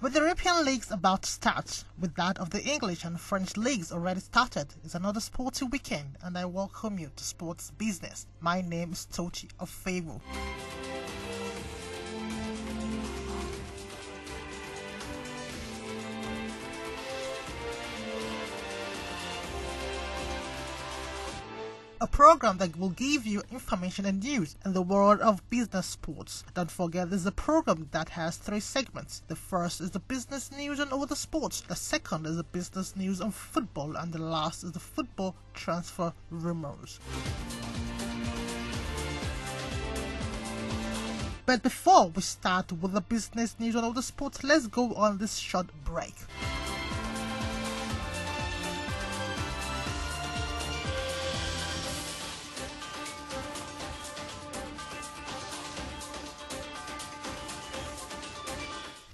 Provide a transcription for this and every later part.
With the European leagues about to start, with that of the English and French leagues already started, it's another sporty weekend, and I welcome you to Sports Business. My name is Tochi of Favo. A program that will give you information and news in the world of business sports. Don't forget, this is a program that has 3 segments. The first is the business news on all the sports. The second is the business news on football. And the last is the football transfer rumors. But before we start with the business news on all the sports, let's go on this short break.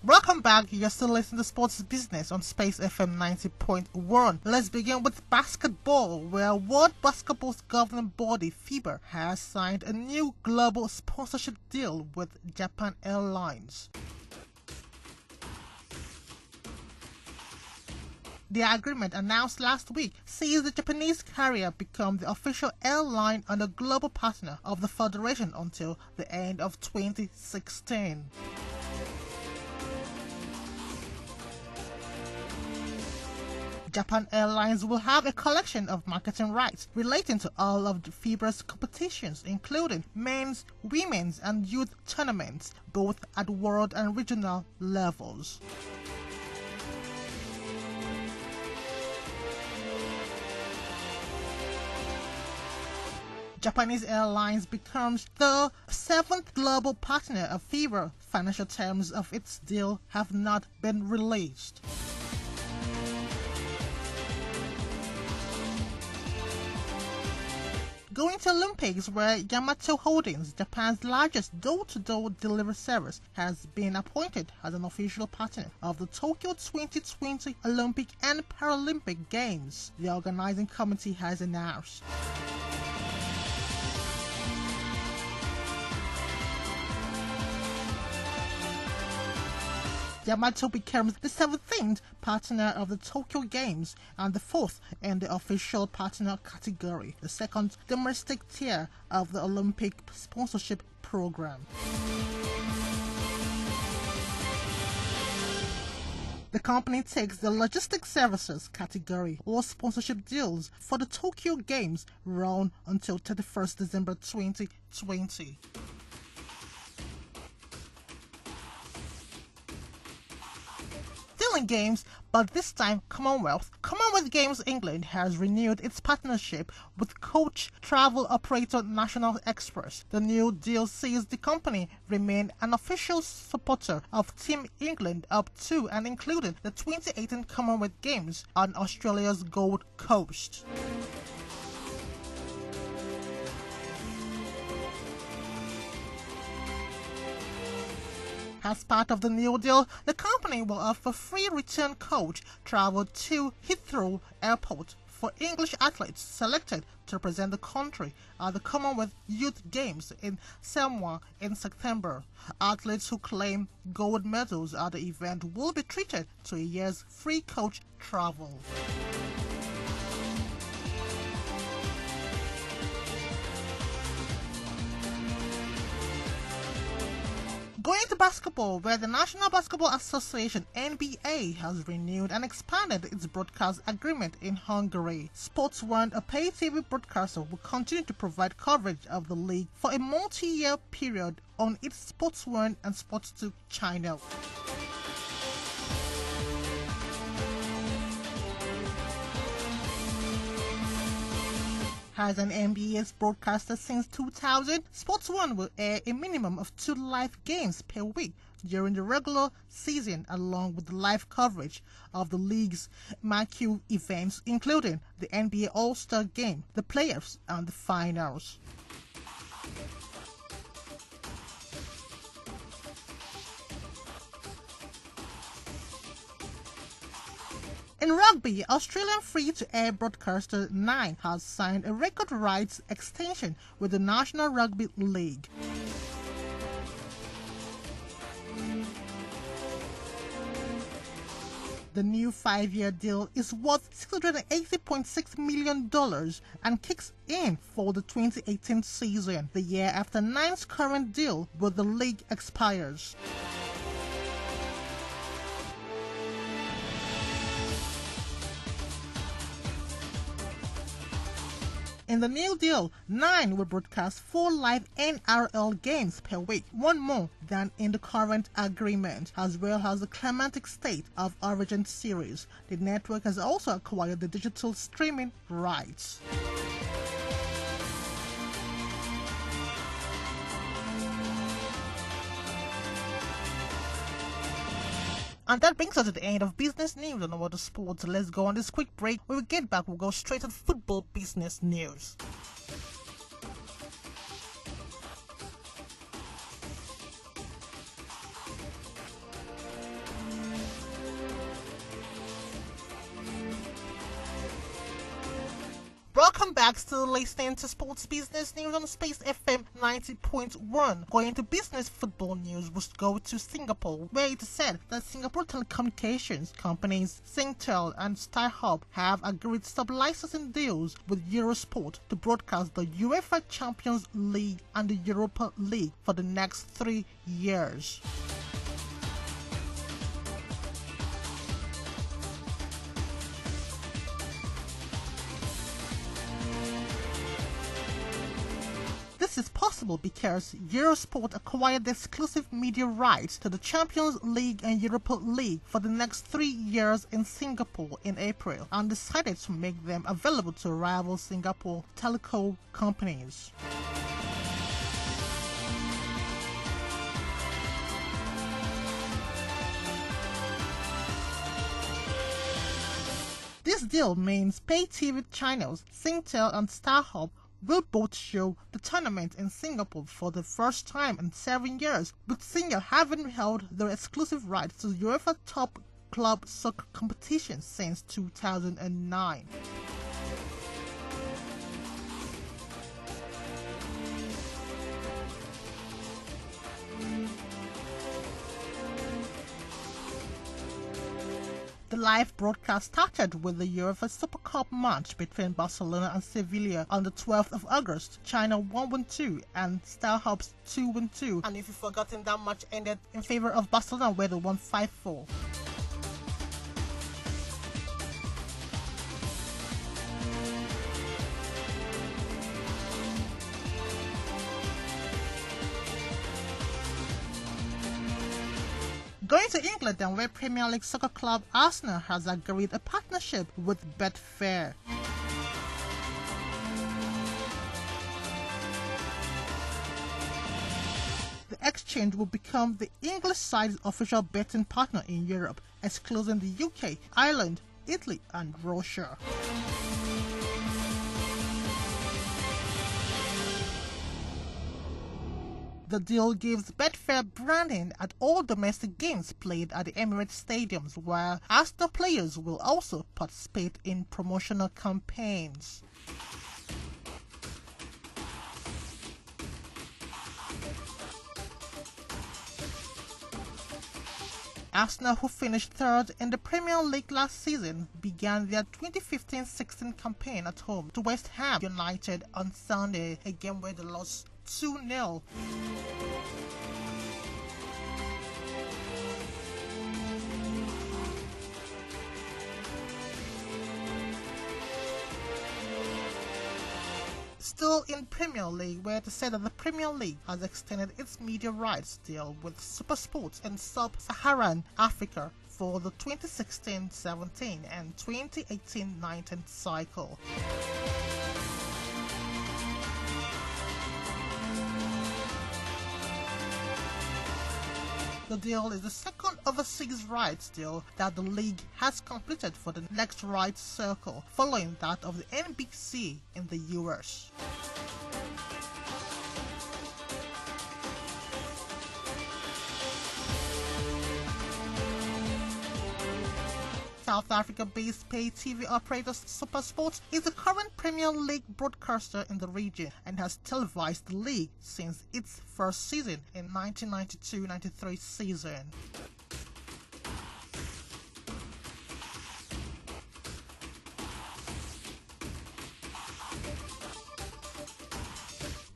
Welcome back, you're still listening to Sports Business on Space FM 90.1. Let's begin with basketball, where World Basketball's governing body, FIBA, has signed a new global sponsorship deal with Japan Airlines. The agreement, announced last week, sees the Japanese carrier become the official airline and a global partner of the federation until the end of 2016. Japan Airlines will have a collection of marketing rights relating to all of the FIBA's competitions, including men's, women's, and youth tournaments, both at world and regional levels. Japanese Airlines becomes the 7th global partner of FIBA. Financial terms of its deal have not been released. Going to Olympics, where Yamato Holdings, Japan's largest door-to-door delivery service, has been appointed as an official partner of the Tokyo 2020 Olympic and Paralympic Games, the organizing committee has announced. Yamato becomes the 17th partner of the Tokyo Games and the 4th in the official partner category, the 2nd domestic tier of the Olympic sponsorship program. The company takes the logistics services category or sponsorship deals for the Tokyo Games run until 31st December 2020. In games, but this time Commonwealth Games England has renewed its partnership with coach travel operator National Express. The new deal sees the company remain an official supporter of Team England up to and including the 2018 Commonwealth Games on Australia's Gold Coast. As part of the new deal, the company will offer free return coach travel to Heathrow Airport for English athletes selected to represent the country at the Commonwealth Youth Games in Samoa in September. Athletes who claim gold medals at the event will be treated to a year's free coach travel. Going to basketball, where the National Basketball Association (NBA) has renewed and expanded its broadcast agreement in Hungary. Sports.it, a pay TV broadcaster, will continue to provide coverage of the league for a multi-year period on its Sports.it and Sports.2 channel. As an NBA's broadcaster since 2000, Sports.1 will air a minimum of 2 live games per week during the regular season, along with live coverage of the league's marquee events, including the NBA All-Star Game, the playoffs, and the finals. In rugby, Australian free-to-air broadcaster Nine has signed a record rights extension with the National Rugby League. The new 5-year deal is worth $680.6 million and kicks in for the 2018 season, the year after Nine's current deal with the league expires. In the new deal, Nine will broadcast 4 live NRL games per week, one more than in the current agreement, as well as the climatic state of Origin series. The network has also acquired the digital streaming rights. And that brings us to the end of business news on Water Sports. Let's go on this quick break. When we get back, we'll go straight to football business news. Welcome back, still listening to Sports Business News on Space FM 90.1. Going to business football news, we'll go to Singapore, where it is said that Singapore telecommunications companies Singtel and StarHub have agreed sub-licensing deals with Eurosport to broadcast the UEFA Champions League and the Europa League for the next 3 years. This is possible because Eurosport acquired the exclusive media rights to the Champions League and Europa League for the next 3 years in Singapore in April and decided to make them available to rival Singapore telco companies. This deal means pay TV channels Singtel and StarHub will both show the tournament in Singapore for the first time in 7 years, with Singtel having held their exclusive rights to UEFA top club soccer competition since 2009. The live broadcast started with the UEFA Super Cup match between Barcelona and Sevilla on the 12th of August. China 1-2 and StarHub's 2-2. And if you've forgotten, that match ended in favor of Barcelona, where they won 5-4. Going to England, and where Premier League soccer club Arsenal has agreed a partnership with Betfair. The exchange will become the English side's official betting partner in Europe, excluding the UK, Ireland, Italy and Russia. The deal gives Betfair branding at all domestic games played at the Emirates stadiums, while Arsenal players will also participate in promotional campaigns. Arsenal, who finished third in the Premier League last season, began their 2015-16 campaign at home to West Ham United on Sunday, a game where they lost 2-0. Still in Premier League, where it is said that the Premier League has extended its media rights deal with SuperSport in Sub-Saharan Africa for the 2016-17 and 2018-19 cycle. The deal is the second overseas rights deal that the league has completed for the next rights circle, following that of the NBC in the US. South Africa-based pay TV operator SuperSport is the current Premier League broadcaster in the region and has televised the league since its first season in 1992-93 season.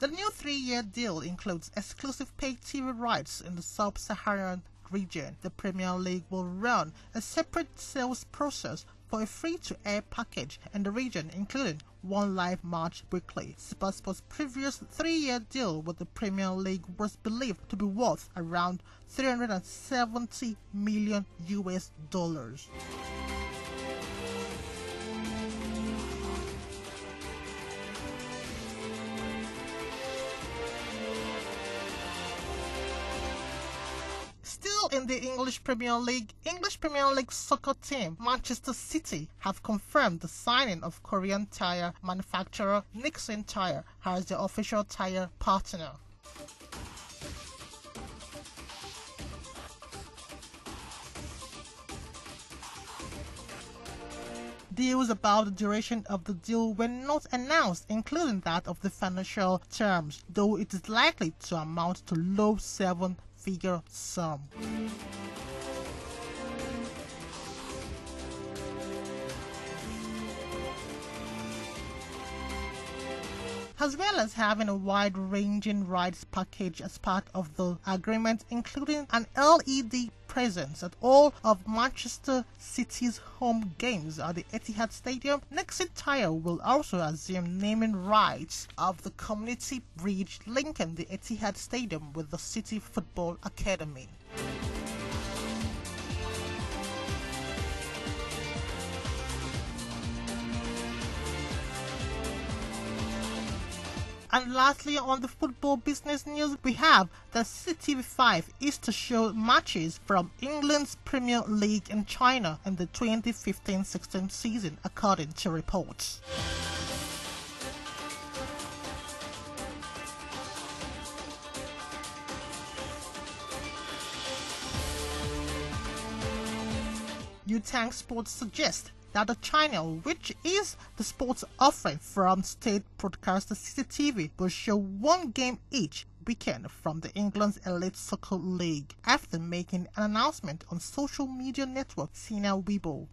The new 3-year deal includes exclusive pay TV rights in the sub-Saharan region. The Premier League will run a separate sales process for a free-to-air package in the region, including one live match weekly. Sports.it's previous 3-year deal with the Premier League was believed to be worth around $370 million. Still in the English Premier League soccer team Manchester City have confirmed the signing of Korean tire manufacturer Nixon Tire as their official tire partner. Deals about the duration of the deal were not announced, including that of the financial terms, though it is likely to amount to low seven-figure sum. As well as having a wide-ranging rights package as part of the agreement, including an LED presence at all of Manchester City's home games at the Etihad Stadium, Nixon Tire will also assume naming rights of the community bridge linking the Etihad Stadium with the City Football Academy. And lastly, on the football business news, we have that CCTV5 is to show matches from England's Premier League in China in the 2015-16 season, according to reports. New Sports suggests that the channel, which is the sports offering from state broadcaster CCTV, will show one game each weekend from the England's Elite Soccer League, after making an announcement on social media network Sina Weibo.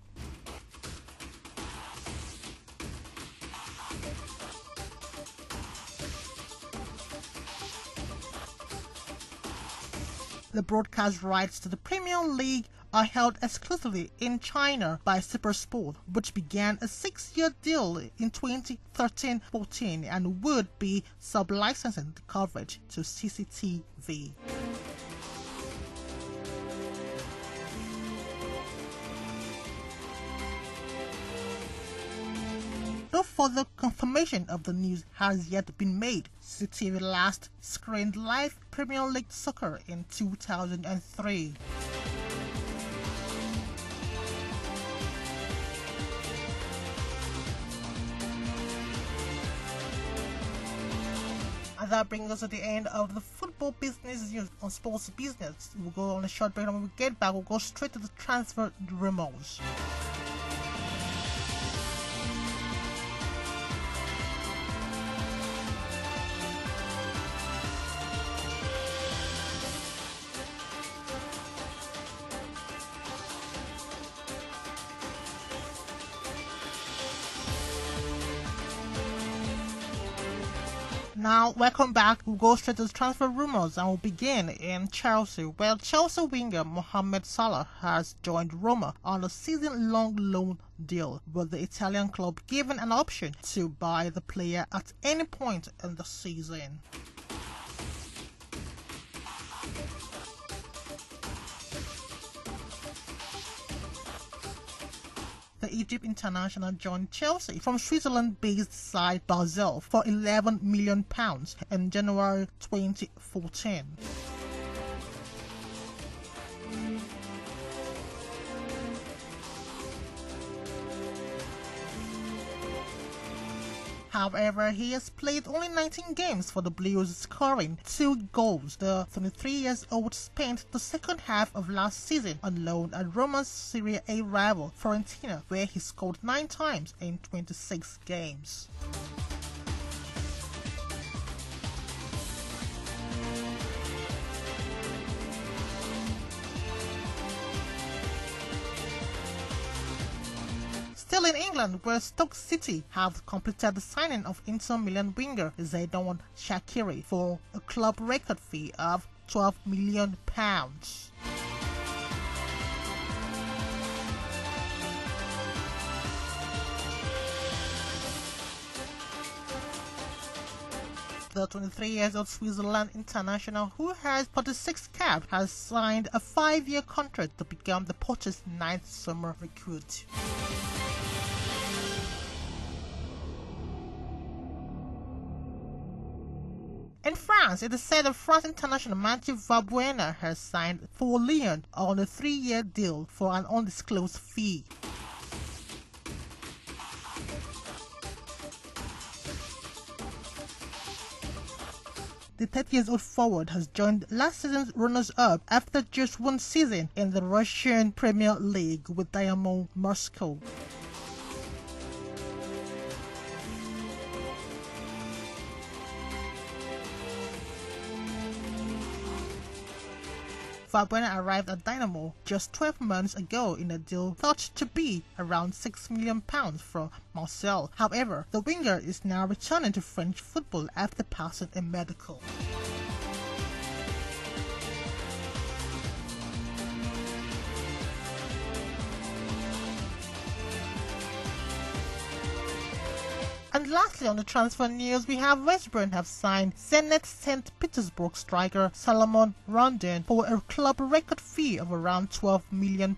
The broadcast rights to the Premier League are held exclusively in China by SuperSport, which began a 6-year deal in 2013-14 and would be sub-licensing the coverage to CCTV. No further confirmation of the news has yet been made. CCTV last screened live Premier League soccer in 2003. And that brings us to the end of the football business news on Sports Business. We'll go on a short break, and when we get back, we'll go straight to the transfer rumours. Now, welcome back. We'll go straight to the transfer rumours and we'll begin in Chelsea, where Chelsea winger Mohamed Salah has joined Roma on a season-long loan deal, with the Italian club given an option to buy the player at any point in the season. The Egypt international joined Chelsea from Switzerland-based side Basel for £11 million in January 2014. However, he has played only 19 games for the Blues, scoring 2 goals. The 23-year-old spent the second half of last season on loan at Roma's Serie A rival Fiorentina, where he scored 9 times in 26 games. Still Still in England, where Stoke City have completed the signing of Inter Milan winger Xherdan Shaqiri for a club record fee of £12 million. The 23-year-old Switzerland international, who has 46 caps, has signed a 5-year contract to become the Poch's 9th summer recruit. In France, it is said that France international Mathieu Valbuena has signed for Lyon on a 3-year deal for an undisclosed fee. The 30-year-old forward has joined last season's runners-up after just one season in the Russian Premier League with Dynamo Moscow. Valbuena arrived at Dynamo just 12 months ago in a deal thought to be around £6 million from Marseille. However, the winger is now returning to French football after passing a medical. And lastly, on the transfer news, we have West Brom have signed Zenit St. Petersburg striker Salomon Rondon for a club record fee of around £12 million.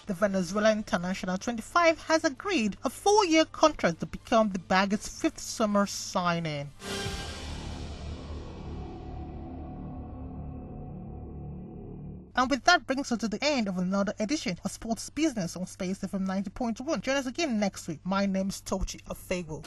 The Venezuelan international 25 has agreed a 4-year contract to become the Baggies' 5th summer signing. And with that brings us to the end of another edition of Sports Business on Space FM 90.1. Join us again next week. My name is Tochi Afego.